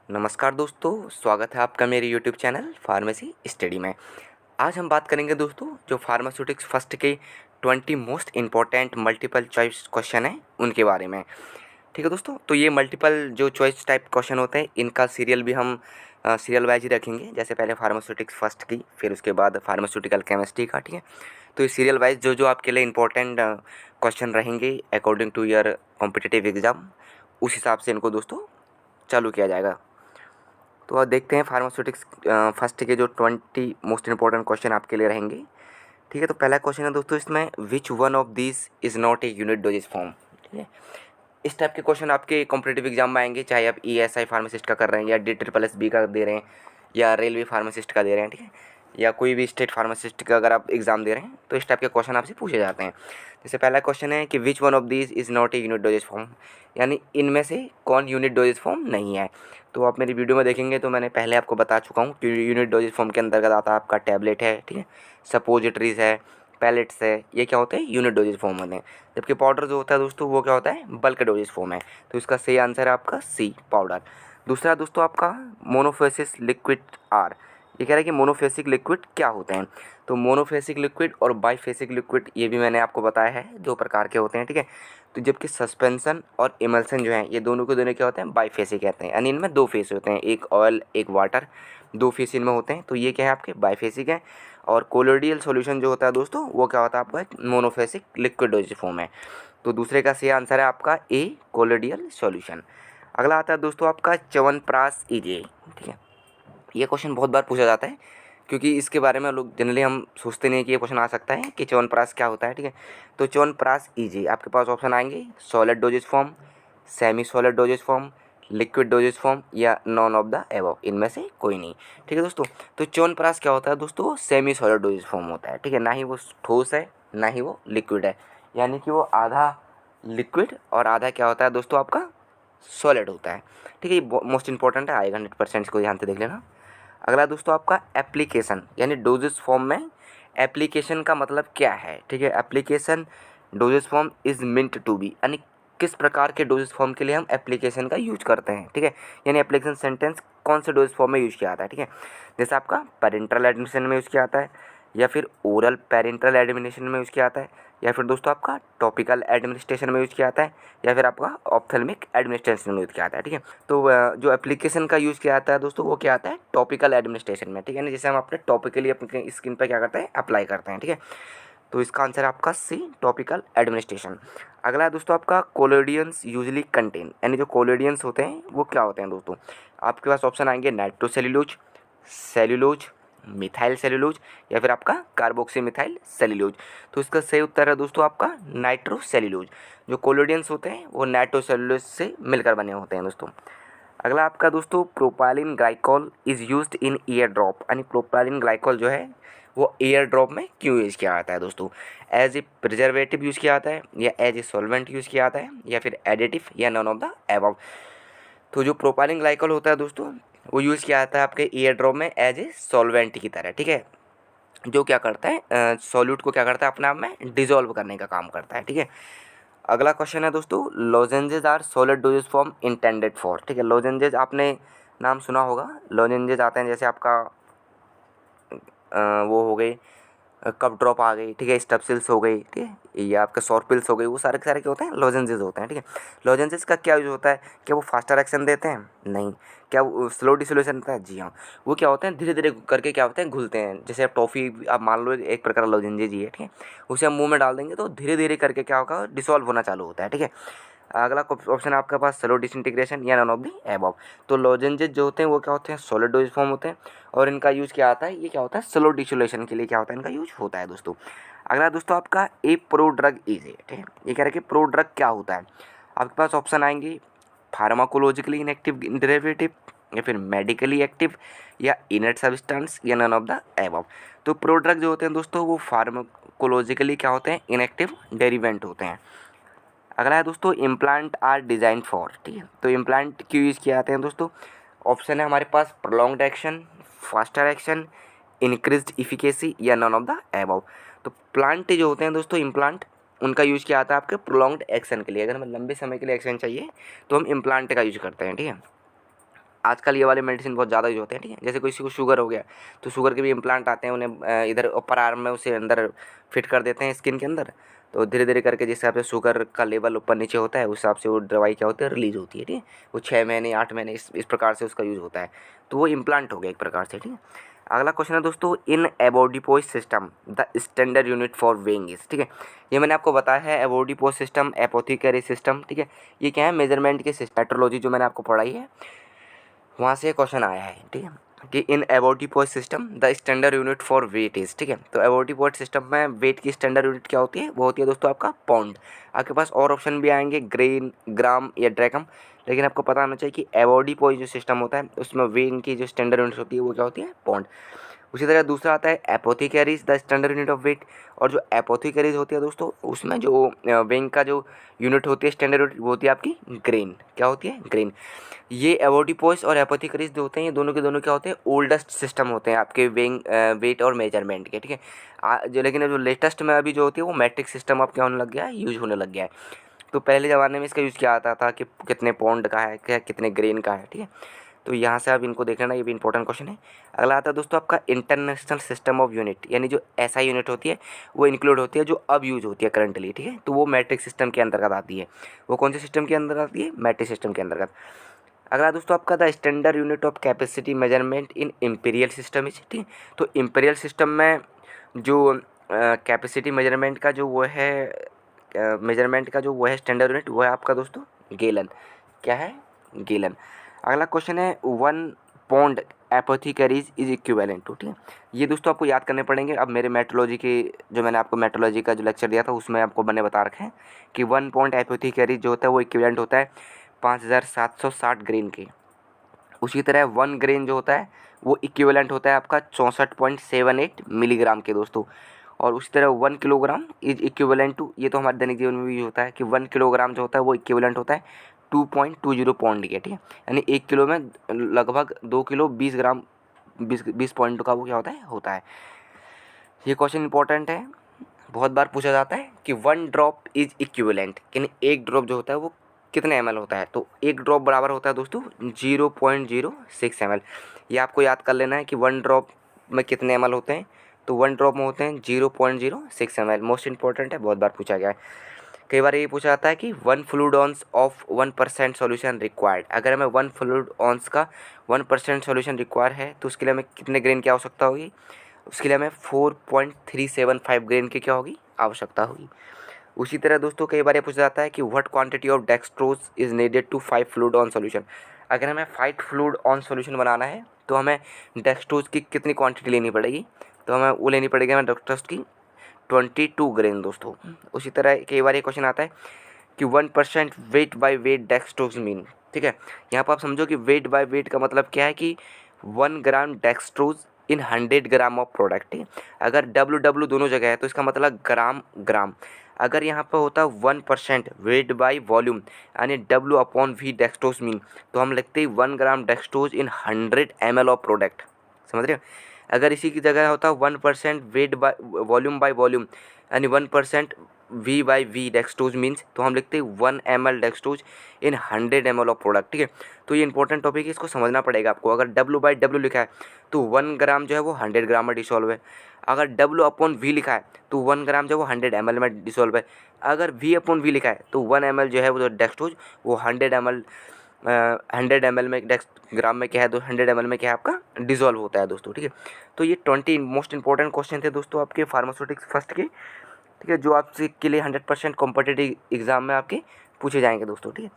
नमस्कार दोस्तों, स्वागत है आपका मेरे यूट्यूब चैनल फार्मेसी स्टडी में। आज हम बात करेंगे दोस्तों जो फार्मास्यूटिक्स फर्स्ट के 20 most important multiple choice question हैं उनके बारे में। ठीक है दोस्तों, तो ये मल्टीपल जो चॉइस टाइप क्वेश्चन होते हैं इनका सीरियल भी हम सीरियल वाइज ही रखेंगे। जैसे पहले फार्मास्यूटिक्स फर्स्ट की, फिर उसके बाद फार्मास्यूटिकल केमिस्ट्री का। ठीक है, तो ये सीरियल वाइज जो जो आपके लिए इम्पोर्टेंट क्वेश्चन रहेंगे according to your competitive exam, उस हिसाब से इनको दोस्तों चालू किया जाएगा। तो अब देखते हैं फार्मास्यूटिक्स फर्स्ट के जो 20 मोस्ट इंपॉर्टेंट क्वेश्चन आपके लिए रहेंगे। ठीक है, तो पहला क्वेश्चन है दोस्तों इसमें, which one of this is not a unit doses form. ठीक है, इस टाइप के क्वेश्चन आपके कॉम्पिटिटिव एग्जाम में आएंगे, चाहे आप ESI फार्मासिस्ट का कर रहे हैं या DSSB का दे रहे हैं या रेलवे फार्मासिस्ट का दे रहे हैं। ठीक है, या कोई भी स्टेट फार्मासिस्ट का अगर आप एग्ज़ाम दे रहे हैं तो इस टाइप के क्वेश्चन आपसे पूछे जाते हैं। जैसे पहला क्वेश्चन है कि which one of this is not a unit doses form, यानी इनमें से कौन यूनिट डोजेज फॉर्म नहीं है। तो आप मेरी वीडियो में देखेंगे तो मैंने पहले आपको बता चुका हूँ कि यूनिट डोजेज फॉर्म के अंतर्गत आता है आपका टैबलेट है, ठीक है, सपोजिटरीज है, पैलेट्स है, ये क्या होते हैं यूनिट डोजेज फॉर्म होते हैं। जबकि पाउडर जो होता है दोस्तों वो क्या होता है बल्क डोजेज फॉर्म है। तो इसका सही आंसर है आपका सी, पाउडर। दूसरा दोस्तों आपका मोनोफेसिस लिक्विड आर, ये कह रहा है कि मोनोफेसिक लिक्विड क्या होते हैं। तो मोनोफेसिक लिक्विड और बाईफेसिक लिक्विड ये भी मैंने आपको बताया है, दो प्रकार के होते हैं। ठीक है, तो जबकि सस्पेंसन और इमल्सन जो है ये दोनों के दोनों क्या होते हैं बाईफेसिक कहते हैं, यानी इनमें दो फेस होते हैं, एक ऑयल एक वाटर, दो फेस इनमें होते हैं। तो ये क्या है आपके बाईफेसिक है। और कोलोडियल सॉल्यूशन जो होता है दोस्तों वो क्या होता है आपका मोनोफेसिक लिक्विड डोजेज फॉर्म है। तो दूसरे का सही आंसर है आपका ए, कोलोडियल सॉल्यूशन। अगला आता है दोस्तों आपका च्यवनप्राश ईजे। ठीक है, ये क्वेश्चन बहुत बार पूछा जाता है क्योंकि इसके बारे में लोग जनरली हम सोचते नहीं है कि ये क्वेश्चन आ सकता है कि च्यवनप्राश क्या होता है। ठीक है, तो च्यवनप्राश ईजी आपके पास ऑप्शन आएंगे solid dosages form, semi solid dosages form, liquid doses form या नॉन ऑफ द एबव, इनमें से कोई नहीं। ठीक है दोस्तों, तो च्यवनप्राश क्या होता है दोस्तों, सेमी सॉलिड डोजेज फॉर्म होता है। ठीक है, ना ही वो ठोस है ना ही वो लिक्विड है, यानी कि वो आधा लिक्विड और आधा क्या होता है दोस्तों आपका सॉलिड होता है। ठीक है, ये मोस्ट इंपॉर्टेंट है, आएगा 100%, इसको ध्यान से देख लेना। अगला दोस्तों आपका एप्लीकेशन, यानी डोजेस फॉर्म में एप्लीकेशन का मतलब क्या है। ठीक है, application doses form is meant to be, यानी किस प्रकार के डोजेस फॉर्म के लिए हम एप्लीकेशन का यूज करते हैं। ठीक है, यानी एप्लीकेशन सेंटेंस कौन से डोजेस फॉर्म में यूज किया जाता है। ठीक है, जैसे आपका पेरेंटल एडमिशन में यूज किया जाता है, या फिर ओरल पेरेंटल एडमिनिस्ट्रेशन में यूज किया जाता है, या फिर दोस्तों आपका टॉपिकल एडमिनिस्ट्रेशन में यूज किया जाता है, या फिर आपका ऑप्थेल्मिक एडमिनिस्ट्रेशन में यूज किया जाता है। ठीक है, तो जो एप्लीकेशन का यूज़ किया जाता है दोस्तों वो क्या आता है टॉपिकल एडमिनिस्ट्रेशन में। ठीक है ना, जैसे हम अपने टॉपिकली अपने स्किन पर क्या करते हैं अप्लाई करते हैं। ठीक है, तो इसका आंसर है आपका सी, टॉपिकल एडमिनिस्ट्रेशन। अगला है दोस्तों आपका कोलोडियंस यूजली कंटेन, यानी जो कोलोडियंस होते हैं वो क्या होते हैं दोस्तों, आपके पास ऑप्शन आएंगे नाइट्रोसेल्यूलोज, सेल्यूलोज, मिथाइल सेल्यूलोज या फिर आपका कार्बोक्सी मिथाइल सेल्यूलोज। तो इसका सही उत्तर है दोस्तों आपका नाइट्रोसेल्यूलोज। जो कोलोडियंस होते हैं वो नाइट्रोसेल्यूलोज से मिलकर बने होते हैं दोस्तों। अगला आपका दोस्तों propylene glycol is used in year drop, यानी प्रोपाइलिन ग्लाइकॉल जो है वो ईयर ड्रॉप में क्यों यूज़ किया जाता है दोस्तों, एज ए प्रिजर्वेटिव यूज़ किया जाता है, या एज ए सॉल्वेंट यूज़ किया जाता है, या फिर एडिटिव, या नॉन ऑफ द एबव। तो जो प्रोपाइलिन ग्लाइकॉल होता है दोस्तों वो यूज़ किया जाता है आपके ईयर ड्रॉप में एज ए सॉल्वेंट की तरह। ठीक है, जो क्या करता है सॉल्यूट को क्या करता है अपने आप में डिजोल्व करने का काम करता है। ठीक है, अगला क्वेश्चन है दोस्तों lozenges are solid dosages form intended for. ठीक है, लॉजेंजेज आपने नाम सुना होगा, लॉजेंजेज आते हैं जैसे आपका वो हो गई कप ड्रॉप आ गई, ठीक है, स्टपसिल्स हो गई, ठीक है, या आपके सॉर्पिल्स हो गई, वो सारे के सारे क्या होते हैं लॉजेंजेस होते हैं। ठीक है, लॉजेंजेस का क्या यूज होता है, क्या वो फास्टर एक्शन देते हैं, नहीं। क्या वो स्लो डिसोल्यूशन होता है, जी हाँ। वो क्या होते हैं धीरे धीरे करके क्या होते हैं घुलते हैं, जैसे आप टॉफ़ी आप मान लो एक प्रकार का लॉजेंजेज ही है। ठीक है, उसे हम मुंह में डाल देंगे तो धीरे धीरे करके क्या होगा डिसॉल्व होना चालू होता है। ठीक है, अगला ऑप्शन है आपके पास स्लो डिसइंटीग्रेशन या नॉन ऑफ दी एबव। तो लॉजेंजेस जो होते हैं वो क्या होते हैं सॉलिड डोज फॉर्म होते हैं और इनका यूज़ क्या आता है, ये क्या होता है स्लो डिसोल्यूशन के लिए क्या होता है इनका यूज होता है दोस्तों। अगला दोस्तों आपका ए प्रो ड्रग इज ए, ठीक है, ये कह रहा है कि प्रो ड्रग क्या होता है। आपके पास ऑप्शन आएंगे फार्माकोलॉजिकली इनएक्टिव डेरिवेटिव, या फिर मेडिकली एक्टिव, या इनर्ट सब्सटेंस, या नन ऑफ द एबव। तो प्रो ड्रग जो होते हैं दोस्तों वो फार्माकोलॉजिकली क्या होते हैं इनएक्टिव डेरिवेंट होते हैं। अगला है दोस्तों इम्प्लांट आर डिजाइन फॉर, ठीक है, तो इम्प्लांट क्यों यूज़ किए जाते हैं दोस्तों। ऑप्शन है हमारे पास prolonged action, faster action, increased efficacy, या नन ऑफ द एबव। तो प्लांट जो होते हैं दोस्तों इम्प्लांट उनका यूज़ किया जाता है आपके प्रोलॉन्ग्ड एक्शन के लिए, अगर हमें लंबे समय के लिए एक्शन चाहिए तो हम इम्प्लांट का यूज करते हैं। ठीक है, आजकल ये वाले मेडिसिन बहुत ज़्यादा यूज होते हैं, ठीक है। जैसे किसी को शुगर हो गया तो शुगर के भी इम्प्लांट आते हैं, उन्हें इधर अपर आर्म में उसे अंदर फिट कर देते हैं स्किन के अंदर। तो धीरे धीरे करके जिस हिसाब से शुगर का लेवल ऊपर नीचे होता है उस हिसाब से वो दवाई क्या होती है, रिलीज होती है, ठीक है। वो 6 महीने 8 महीने इस प्रकार से उसका यूज़ होता है। तो वो इम्प्लांट हो गया एक प्रकार से, ठीक है। अगला क्वेश्चन है दोस्तों, in avoirdupois system the standard unit for weighing is, ठीक है। ये मैंने आपको बताया है एबोडिपोज सिस्टम, एपोथेकेरी सिस्टम, ठीक है। ये क्या है, मेजरमेंट के सिस्टम, मेट्रोलॉजी जो मैंने आपको पढ़ाई है वहाँ से क्वेश्चन आया है, ठीक है, कि in avoirdupois system the standard unit for weight is, ठीक है। तो एबोडिपोज सिस्टम में वेट की स्टैंडर्ड यूनिट क्या होती है, वो होती है दोस्तों आपका पाउंड। आपके पास और ऑप्शन भी आएंगे, ग्रेन, ग्राम या ड्रैकम, लेकिन आपको पता होना चाहिए कि एबोडिपोज जो सिस्टम होता है उसमें वेट की जो स्टैंडर्ड यूनिट होती है वो क्या होती है, पाउंड। उसी तरह दूसरा आता है apothecaries the standard unit of weight. और जो एपोथेकेरीज होती है दोस्तों उसमें जो वेइंग का जो यूनिट होती है स्टैंडर्ड यूनिट वो होती है आपकी ग्रेन। क्या होती है, ग्रेन। ये एबोडिपोज और एपोथेकेरीज जो होते हैं ये दोनों के दोनों क्या होते हैं, ओल्डेस्ट सिस्टम होते हैं आपके वेइंग वेट और मेजरमेंट के, ठीक है। जो लेकिन जो लेटेस्ट में अभी जो होती है वो मैट्रिक सिस्टम अब क्या होने लग गया है, यूज होने लग गया है। तो पहले ज़माने में इसका यूज़ किया जाता था कि कितने पाउंड का है, क्या कितने ग्रेन का है, ठीक है। तो यहाँ से आप इनको देख लेना, ये भी इंपॉर्टेंट क्वेश्चन है। अगला आता है दोस्तों आपका इंटरनेशनल सिस्टम ऑफ यूनिट, यानी जो ऐसा यूनिट होती है वो इंक्लूड होती है जो अब यूज होती है करंटली, ठीक है। तो वो मैट्रिक सिस्टम के अंतर्गत आती है। वो कौन से सिस्टम के अंदर आती है, मैट्रिक सिस्टम के अंतर्गत। अगला दोस्तों आपका the standard unit of capacity measurement in imperial system is, ठीक है। तो इम्पीरियल सिस्टम में जो कैपेसिटी मेजरमेंट का जो वो है मेजरमेंट का जो वो है स्टैंडर्ड यूनिट वो है आपका दोस्तों गैलन। क्या है, गैलन। अगला क्वेश्चन है 1 पौंड एपोथेकेरीज इज इक्विवेलेंट टू, ठीक है। ये दोस्तों आपको याद करने पड़ेंगे। अब मेरे मेट्रोलॉजी के जो मैंने आपको मेट्रोलॉजी का जो लेक्चर दिया था उसमें आपको मैंने बता रखे हैं कि 1 पौंड एपोथेकेरीज जो होता है वो इक्विवेलेंट होता है 5760 ग्रेन के। उसी तरह 1 ग्रेन जो होता है वो इक्विवेलेंट होता है आपका 64.78 मिलीग्राम के दोस्तों। और उसी तरह 1 किलोग्राम इज इक्विवेलेंट टू, ये तो हमारे दैनिक जीवन में भी होता है कि 1 किलोग्राम जो होता है वो इक्विवेलेंट होता है 2.20 पाउंड के, ठीक है। यानी 1 किलो में लगभग 2 किलो 20 ग्राम 20 पॉइंट का वो क्या होता है। ये क्वेश्चन इंपॉर्टेंट है, बहुत बार पूछा जाता है कि 1 ड्रॉप इज इक्विवेलेंट, यानी एक ड्रॉप जो होता है वो कितने ml होता है। तो एक ड्रॉप बराबर होता है दोस्तों 0.06 ml। ये आपको याद कर लेना है कि 1 ड्रॉप में कितने ml होते हैं। तो 1 ड्रॉप में होते हैं 0.06 ml। मोस्ट इंपॉर्टेंट है, बहुत बार पूछा गया है। कई बार ये पूछा जाता है कि 1 फ्लूइड ऑन्स ऑफ 1% सॉल्यूशन रिक्वायर्ड। अगर हमें 1 फ्लूइड ऑन्स का 1% सॉल्यूशन रिक्वायर है तो उसके लिए हमें कितने ग्रेन की आवश्यकता होगी, उसके लिए हमें 4.375 ग्रेन की क्या होगी, आवश्यकता होगी। उसी तरह दोस्तों कई बार ये पूछा जाता है कि what quantity of dextrose is needed to 5 fluid on solution. अगर हमें 5 फ्लूइड ऑन सॉल्यूशन बनाना है तो हमें डेक्सट्रोज की कितनी क्वांटिटी लेनी पड़ेगी, तो हमें वो लेनी पड़ेगी हमें डेक्सट्रोज की 22 ग्रेन दोस्तों। उसी तरह कई बार ये क्वेश्चन आता है कि 1% weight by weight dextrose mean, ठीक है। यहाँ पर आप समझो कि वेट बाय वेट का मतलब क्या है कि 1 gram dextrose in 100 gram of product, ठीक है। अगर डब्ल्यू दोनों जगह है तो इसका मतलब ग्राम ग्राम। अगर यहाँ पर होता 1% वेट बाई वॉल्यूम यानी W/V डेक्सट्रोज मीन, तो हम लिखते हैं 1 gram dextrose in 100 ml of product, समझ रहे हो। अगर इसी की जगह होता 1% weight by volume by volume यानी 1% V/V डेक्सट्रोज मीन्स, तो हम लिखते हैं 1 ml dextrose in 100 ml of product, ठीक है। तो ये इंपॉर्टेंट टॉपिक है, इसको समझना पड़ेगा आपको। अगर W/W लिखा है तो 1 ग्राम जो है वो 100 ग्राम में डिसॉल्व है। अगर W/V लिखा है तो 1 ग्राम जो है वो 100 ml में डिसॉल्व है। अगर V/V लिखा है तो 1 ml जो है वो डेक्सट्रोज वो 100 ml में ग्राम में क्या है, तो 100 ml में क्या है आपका डिसॉल्व होता है दोस्तों, ठीक है। तो ये 20 मोस्ट इंपॉर्टेंट क्वेश्चन थे दोस्तों आपके फार्मास्यूटिक्स फर्स्ट के, ठीक है, जो आपसे के लिए 100% कॉम्पिटिटिव एग्जाम में आपके पूछे जाएंगे दोस्तों, ठीक है।